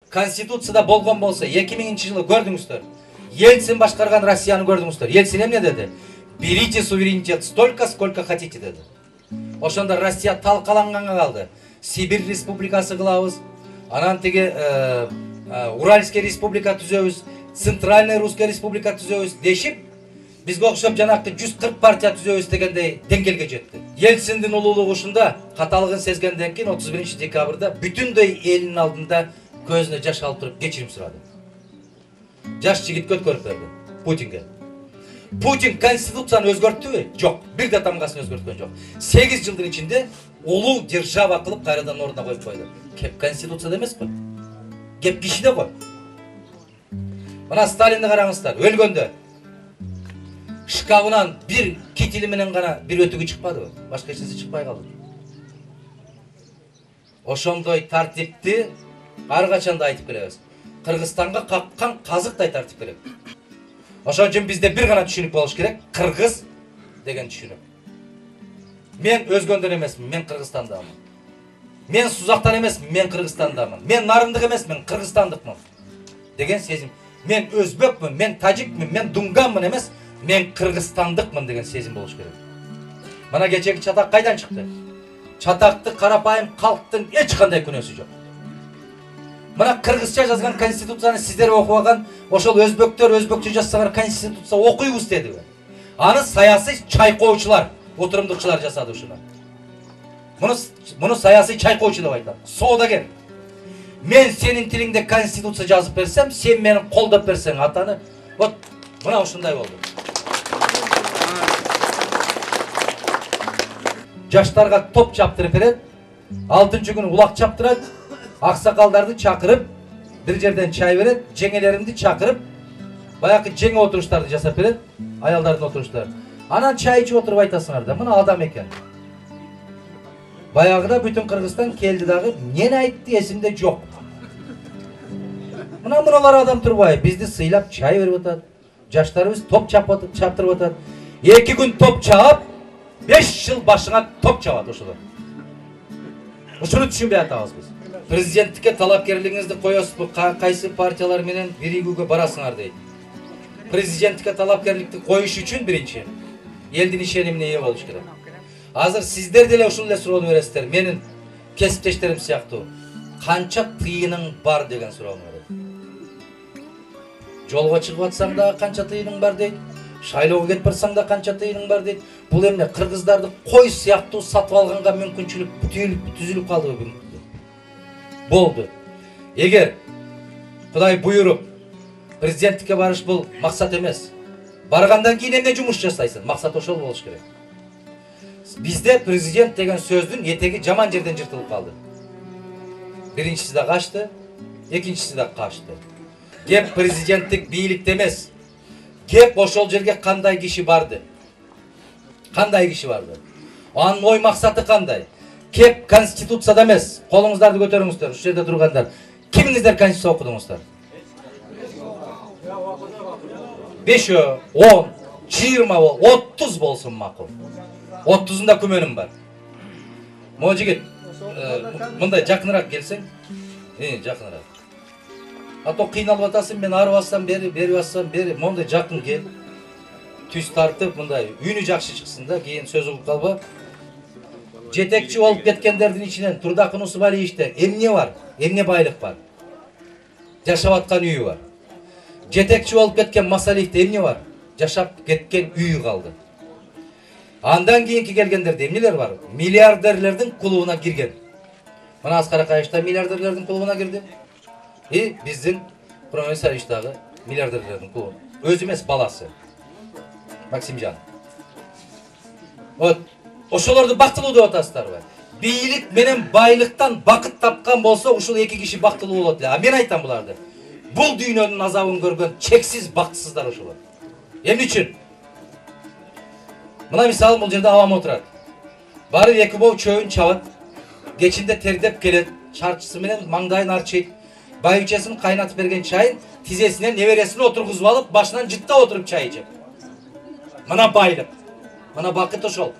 Конституцияда болгон болса 2000 жылы көрдүңүздөр. Ельцин башкарган Россияны көрдүңүздөр. Ельцин эмне деди? Берите суверенитет столько, сколько хотите деди. Ошондо Россия талкаланганга калды. Сибирь республикасы кылабыз. Анан тиги Уральский республика түзөбүз, Центральный русская республика түзөбүз дешип, бизге окшоп жанакты 140 партия түзөбүз дегендей деңгээлге жетти. Ельциндин улуулугу ушунда каталыгын сезгенден кийин 31 декабрда бүтүндөй элдин алдында көзүнө жаш алып туруп кечирим сурады. Жаш жигитке өткөрүп берди Путинге. Путин конституцияны өзгөрттүбү? Жок. Бир да тамгасын өзгөрткөн жок. 8 жылдын ичинде улуу держава кылып кайрадан ордуна коюп койду. Кеп конституцияда эмес го. Кеп кишиде го. Мына Сталинди караңыздар, өлгөндө шкафынан бир китили менен гана бир өтүгү чыкпады, башка эч нерсе чыкпай калды. Ошондой тартипти ар качан да айтып келебиз. Кыргызстанга каккан казыктай тартип керек. Ошон үчүн бизде бир гана түшүнүк болуш керек, кыргыз деген түшүнүк. Мен өзгөндөн эмесмин, мен Кыргызстандамын. Мен Сузактан эмесмин, мен Кыргызстандамын. Мен нарындык эмесмин, кыргызстандыкмын деген сезим. Мен өзбөкмүн, мен тажикмин, мен дунгаммын эмес, мен кыргызстандыкмын деген сезим болуш керек. Мына кечеги чатак кайдан чыкты? Чатакты карапайым калктын эч кандай күнөөсү жок. Мына кыргызча жазган конституцияны сиздер окубаган, ошол өзбөктөр өзбөкчө жазсаңар конституция окуйбуз дедиби? Аны саясий чайкоочулар, отурумдукчулар жасады ушуну. Муну саясий чайкоочу деп айтам. Соодагер. Мен сенин тилиңде конституция жазып берсем, сен мени колдоп берсең атаны, вот мына ушундай болду. Жаштарга топ чаптырып берет, 6-чы күнү улак чаптырат, аксакалдарды чакырып, бир жерден чай берет, жеңелеримди чакырып, баягы жеңе отуруштарды жасап берет, аялдардын отуруштары. Анан чай ичип отуруп айтасыңар да, мына адам экен. Баягыда бүтүн Кыргызстан келди дагы, эмне айтты эсимде жок. Мыналар адам турбай, бизди сыйлап чай берип атат. Жаштарыбыз топ чаптырып атат. 2 күн топ чаап, 5 жыл башыңа топ чабат ошолор. Ушуну түшүнбөй атабыз биз. Президенттикке талапкерлигиңизди коесузбу, кайсы партиялар менен биригүүгө барасыңар дейт. Президенттикке талапкерликти коюш үчүн биринчи элдин ишенимине ээ болуш керек. Азыр сиздер деле ушул эле суроону бересиздер. Менин кесиптештерим сыяктуу. Канча тыйының бар деген суроону берет. Жолго чыгып атсаң да канча тыйының бар дейт. Шайлоого кетип барсаң да канча тыйының бар дейт. Бул эмне кыргыздарды кой сыяктуу сатып алганга мүмкүнчүлүк түзүлүп калдыбы? Болду. Эгер Кудай буйруп президенттикке барыш бул максат эмес. Баргандан кийин эмне жумуш жасайсың? Максат ошол болуш керек. Бизде президент деген сөздүн этеги жаман жерден жыртылып калды. Биринчиси да качты, экинчиси да качты. Кеп президенттик бийликте эмес. Кеп ошол жерге кандай киши барды? Кандай киши барды? Анын ой максаты кандай? Кеп конституцияда эмес. Колуңуздарды көтөрүңүздөр, ушул жерде тургандар. Кимиңиздер конституция окудуңуздар? 5, 10, 20, 30 болсун макул. 30-unda күмөнүм бар. Мо жигит, мындай жакыныраак келсең, жакыныраак. Ато кыйналып атасың, мен арып ассам бери, берип ассам бери, мондай жакын кел. Түз тартып, мындай үнү жакшы чыксын да, кийин сөз угуп калба. Жетекчи болуп кеткендердин ичинен Турдакын Усубалиевичте эмне бар? Эмне байлык бар? Жашап аткан үйү бар. Жетекчи болуп кеткен Масалиевте эмне бар? Жашап кеткен үйү калды. Андан кийинки келгендерде эмнелер бар? Миллиардерлердин клубуна кирген. Мына Аскар Акаевич да миллиардерлердин клубуна кирди. Биздин Курман Исаевич дагы миллиардерлердин клубуна. Өзү эмес, баласы. Максимжан. Вот, ошолорду бактылуу деп атасыздарбы? Бийлик менен байлыктан бакыт тапкан болсо, ушул эки киши бактылуу болот эле. А мен айтам буларды. Бул дүйнөнүн азабын көргөн чексиз бактысыздар ошолор. Эмне үчүн? Мына мисалы бул жерде авам отурат. Барып эки боо чөбүн чабат. Кечинде тердеп келет, чарчысы менен маңдайын арчыйт. Байбичесин кайнатып берген чайын тизесинен небересин отургузуп алып, башынан жыттап отуруп чай ичет. Мына байлык. Мына бакыт ошол.